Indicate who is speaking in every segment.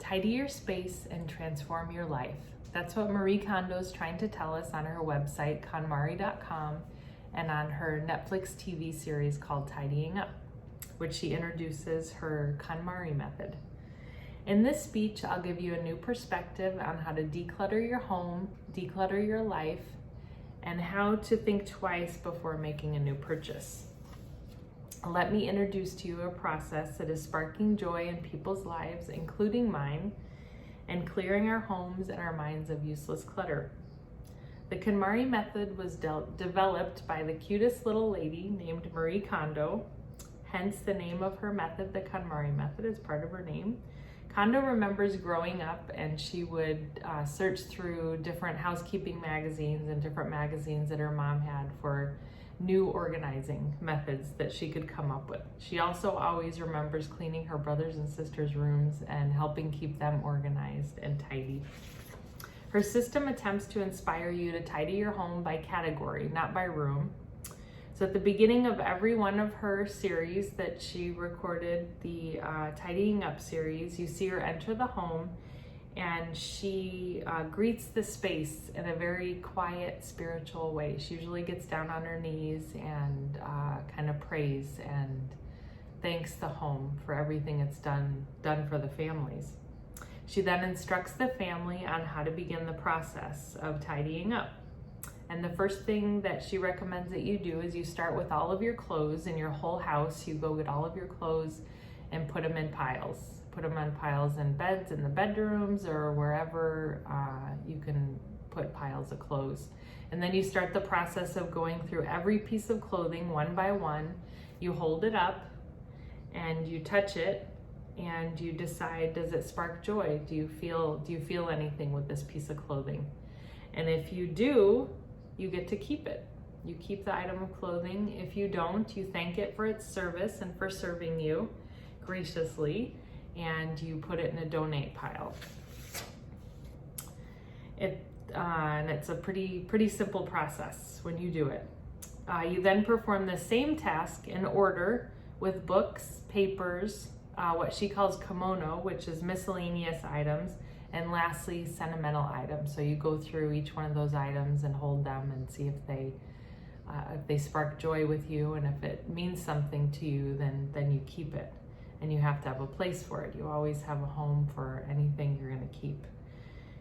Speaker 1: Tidy your space and transform your life. That's what Marie Kondo is trying to tell us on her website, KonMari.com, and on her Netflix TV series called Tidying Up, which she introduces her KonMari Method. In this speech, I'll give you a new perspective on how to declutter your home, declutter your life, and how to think twice before making a new purchase. Let me introduce to you a process that is sparking joy in people's lives, including mine, and clearing our homes and our minds of useless clutter. The KonMari Method was developed by the cutest little lady named Marie Kondo, hence the name of her method. The KonMari Method is part of her name. Kondo remembers growing up, and she would search through different housekeeping magazines and different magazines that her mom had for new organizing methods that she could come up with. She also always remembers cleaning her brothers and sisters' rooms and helping keep them organized and tidy. Her system attempts to inspire you to tidy your home by category, not by room. So at the beginning of every one of her series that she recorded, the Tidying Up series, you see her enter the home, and she greets the space in a very quiet, spiritual way. She usually gets down on her knees and kind of prays and thanks the home for everything it's done for the families. She then instructs the family on how to begin the process of tidying up. And the first thing that she recommends that you do is you start with all of your clothes in your whole house. You go get all of your clothes and put them in piles. Put them on piles in beds, in the bedrooms, or wherever you can put piles of clothes. And then you start the process of going through every piece of clothing one by one. You hold it up and you touch it and you decide, does it spark joy? Do you feel anything with this piece of clothing? And if you do, you get to keep it. You keep the item of clothing. If you don't, you thank it for its service and for serving you graciously, and you put it in a donate pile. And it's a pretty simple process when you do it. You then perform the same task in order with books, papers, what she calls kimono, which is miscellaneous items, and lastly, sentimental items. So you go through each one of those items and hold them and see if they spark joy with you, and if it means something to you, then you keep it. And you have to have a place for it. You always have a home for anything you're going to keep.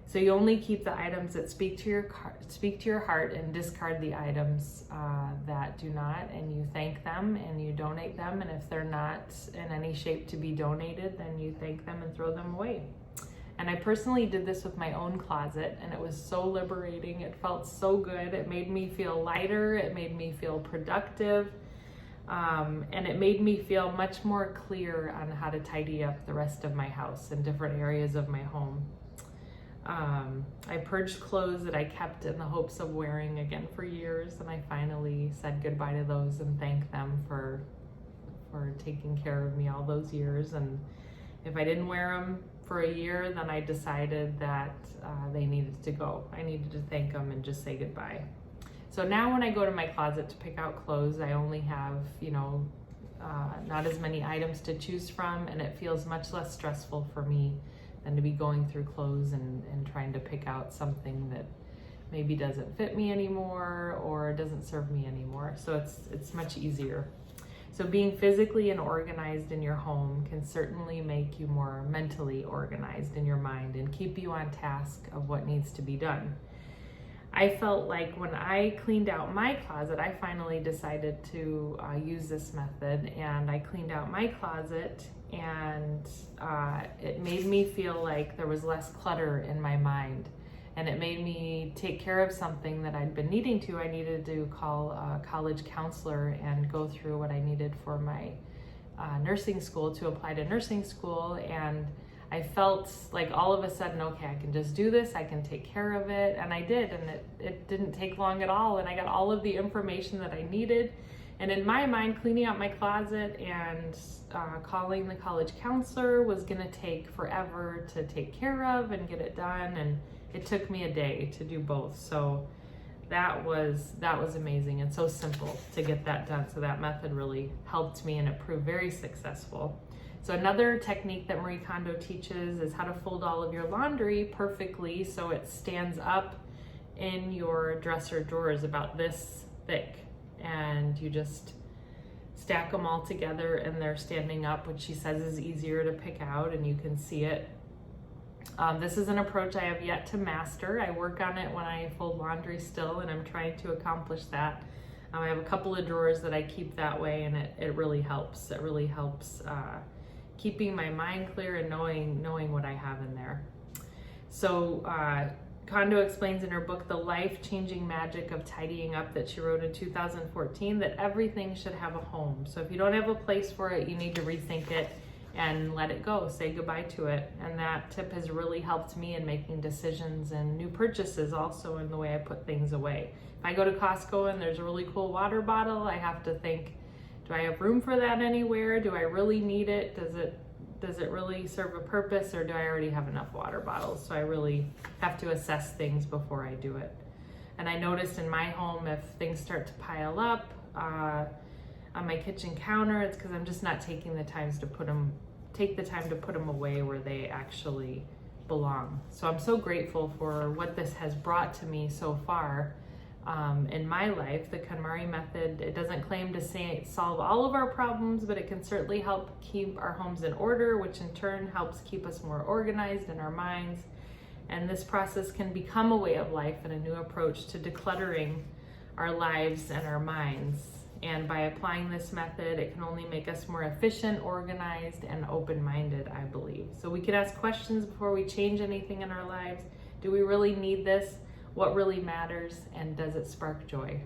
Speaker 1: So you only keep the items that speak to your heart, and discard the items that do not. And you thank them and you donate them. And if they're not in any shape to be donated, then you thank them and throw them away. And I personally did this with my own closet, and it was so liberating. It felt so good. It made me feel lighter. It made me feel productive. And it made me feel much more clear on how to tidy up the rest of my house and different areas of my home. I purged clothes that I kept in the hopes of wearing again for years, and I finally said goodbye to those and thanked them for taking care of me all those years. And if I didn't wear them for a year, then I decided that they needed to go. I needed to thank them and just say goodbye. So now when I go to my closet to pick out clothes, I only have, not as many items to choose from, and it feels much less stressful for me than to be going through clothes and trying to pick out something that maybe doesn't fit me anymore or doesn't serve me anymore. So it's much easier. So being physically and organized in your home can certainly make you more mentally organized in your mind and keep you on task of what needs to be done. I felt like when I cleaned out my closet, I finally decided to use this method, and I cleaned out my closet, and it made me feel like there was less clutter in my mind, and it made me take care of something that I'd been needing to. I needed to call a college counselor and go through what I needed for my nursing school, to apply to nursing school, and I felt like all of a sudden, okay, I can just do this, I can take care of it, and I did, and it didn't take long at all, and I got all of the information that I needed. And in my mind, cleaning out my closet and calling the college counselor was gonna take forever to take care of and get it done, and it took me a day to do both. So that was amazing and so simple to get that done. So that method really helped me, and it proved very successful. So another technique that Marie Kondo teaches is how to fold all of your laundry perfectly so it stands up in your dresser drawers about this thick, and you just stack them all together and they're standing up, which she says is easier to pick out and you can see it. This is an approach I have yet to master. I work on it when I fold laundry still, and I'm trying to accomplish that. I have a couple of drawers that I keep that way, and it really helps. It really helps keeping my mind clear and knowing what I have in there. So Kondo explains in her book, The Life-Changing Magic of Tidying Up, that she wrote in 2014, that everything should have a home. So if you don't have a place for it, you need to rethink it and let it go, say goodbye to it. And that tip has really helped me in making decisions and new purchases, also in the way I put things away. If I go to Costco and there's a really cool water bottle, I have to think, do I have room for that anywhere? Do I really need it? Does it really serve a purpose, or do I already have enough water bottles? So I really have to assess things before I do it. And I noticed in my home, if things start to pile up on my kitchen counter, it's because I'm just not taking the time to put them away where they actually belong. So I'm so grateful for what this has brought to me so far in my life. The KonMari Method, it doesn't claim to solve all of our problems, but it can certainly help keep our homes in order, which in turn helps keep us more organized in our minds. And this process can become a way of life and a new approach to decluttering our lives and our minds. And by applying this method, it can only make us more efficient, organized, and open-minded, I believe. So we can ask questions before we change anything in our lives. Do we really need this? What really matters? And does it spark joy?